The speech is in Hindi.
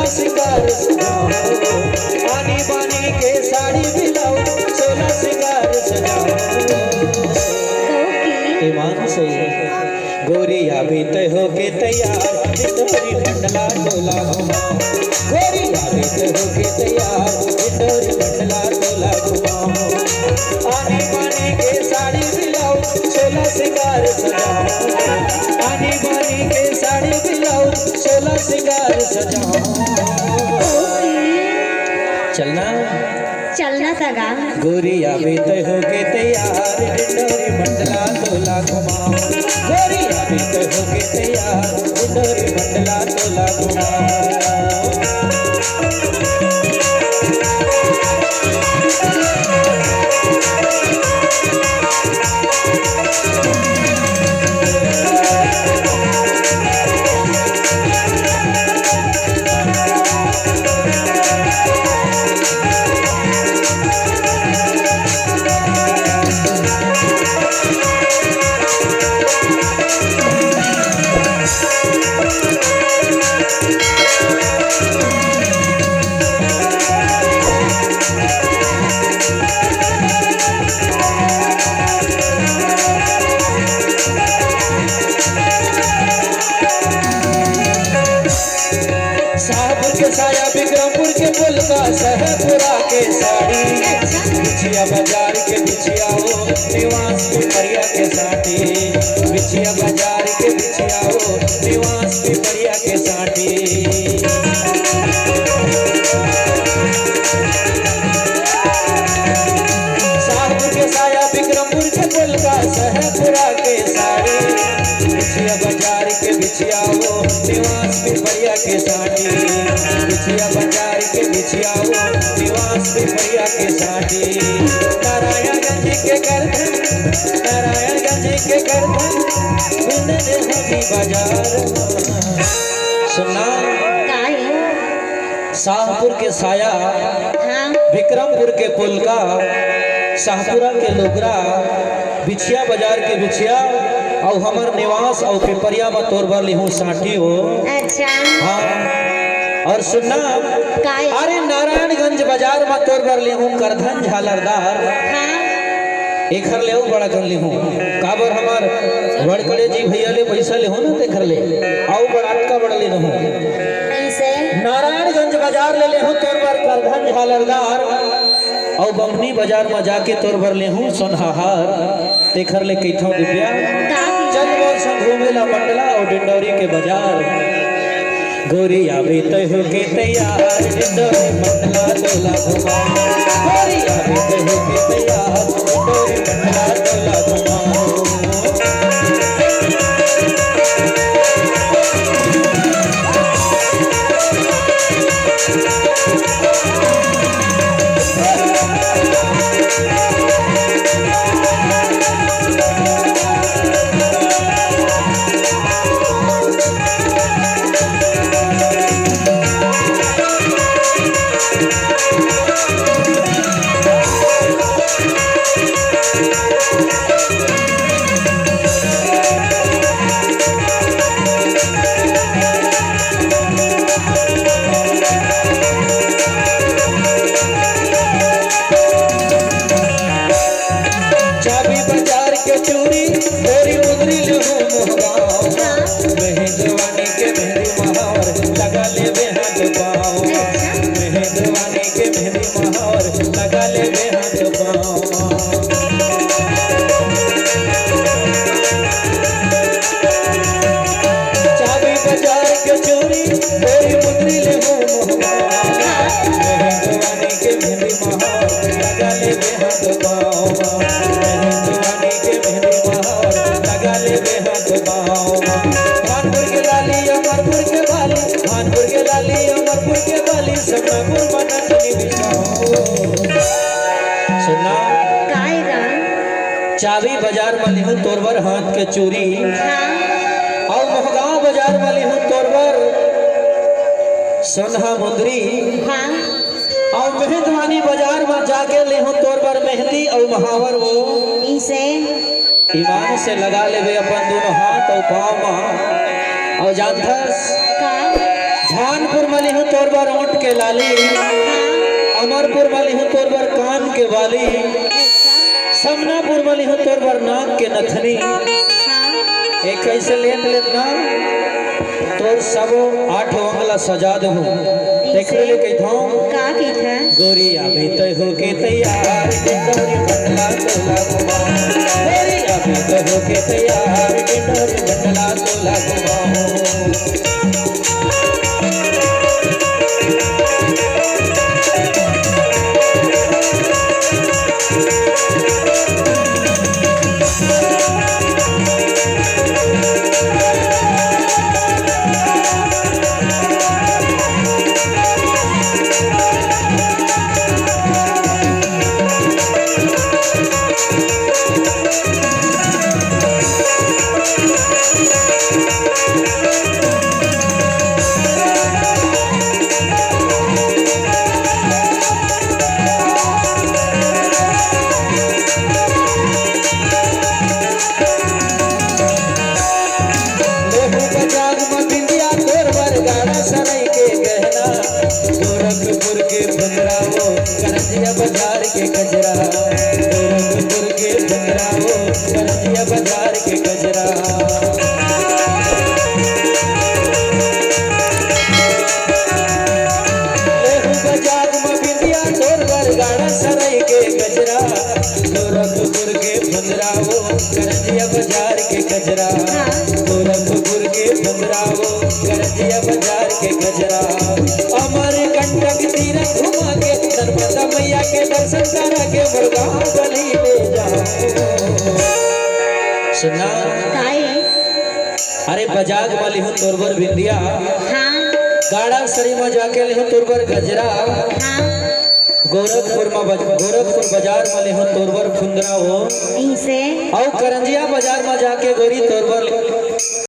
सिंगार सजाओ, आनी बानी के साड़ी बिलाओ, सोलह सिंगार सजाओ। ईमान से गोरिया भी तय हो के तैयार, डिंडोरी मंडला डोला घुमाओ। गोरिया भी तय हो के तैयार, डिंडोरी मंडला डोला घुमाओ। आनी बानी के साड़ी बिलाओ, सोलह सिंगार सजाओ। आनी बानी के साड़ी बिलाओ, सोलह सिंगार सजाओ। चलना चलना सगा गोरिया भी तय हो के तैयार, डिंडोरी मंडला डोला घुमाओ। गोरिया भी तय हो के तैयार, डिंडोरी मंडला डोला घुमाओ। साया बिक्रमपुर के पुल का सहपुरा के साड़ी, बिछिया बाजार के बिछिया हो निवास पिपरिया के साथी। बिछिया बाजार के बिछिया हो निवास पिपरिया के साथी। शाहपुर के साया बिक्रमपुर के पुल का सहपुरा के साड़ी, बिछिया बाजार के बिछिया हो निवास पिपरिया के साथी। बिछिया बाजार के बिछिया हो निवास पिपरिया के साथी। नारायणगंज के गर्दन, नारायणगंज के गर्दन हमी बाजार। सुनना शाहपुर के साया, विक्रमपुर के पुल का, शाहपुरा के लोगरा, बिछिया बाजार के बिछिया और हमार निवास और पिपरिया में तोर भर लिहूँ साथी हो। अच्छा हाँ, और सुनना अरे नारायणगंज बाजार में तोर भर लिहूँ करधन झालरदार। एक हर ले बड़ा कर लिहूँ काबर हमार बड़कड़े जी भैया ले पैसा ले हो ना देख ले आओ बड़ा का बड़ा ले हूँ। नारायणगंज बाजार ले हूँ तोर भर करधन झालरदार और बमनी बाजार में जाके तोर भर ले हूँ सोनहार। देखर ले कैथों दिव्या चल बोल संग घूमेला मंडला और डिंडोरी के बाजार। गोरिया भी तय हो के तैयार, डिंडोरी मंडला डोला घुमाओ। गोरिया भी तय हो के तैयार, डिंडोरी मंडला डोला घुमाओ। चाबी बाजार में लिहूँ तोरवर हाथ के चूरी और महगांव बाजार में लिहूँ तोरवर सोनहा मुंदरी हाँ और मेहंदवानी बाजार में जाके ले हूँ तोर पर मेहंदी और महावर वो इसे ईमान से लगा लेवे अपन दोनों हाथ और पाँव में और जानथस का भानपुर में लिहूँ तोर पर ओंठ के लाली अमरपुर में लिहूँ तोर पर कान के वाली समनापुर में लिहूँ तोर पर नाक के नथनी एक कैसे लेत ना तोर सब 8 अंगला सजा दू देख ले कहता हूँ का कहत है गोरी अभी तो हो के तैयार डिंडोरी बटला तोला घुमाओ गोरी अभी तो हो के तैयार डिंडोरी बटला तोला घुमाओ बाजार के गजरा गोरखपुर के भंगरा हो करजिया बाजार के गजरा लेहू बाजार में बिंदिया तोर बरगाड़ा सराय के गजरा गोरखपुर के भंगरा हो करजिया बाजार के गजरा गोरखपुर के भंगरा हो करजिया बाजार के गजरा अमर कंटक तीरथ घुमा के नर्मदा मैया के दर्शन करा के मुर्गांव बलि ले जाओ सुना काई अरे बजाज वाली हूँ तोरबर बिंदिया हाँ गाड़ा सरी में जाके ले हूँ तोरबर गजरा हाँ गोरखपुर बाजार में ले हूँ तोरबर फुंदरा हो इसे और करंजिया बाजार में जाके गोरी तोरबर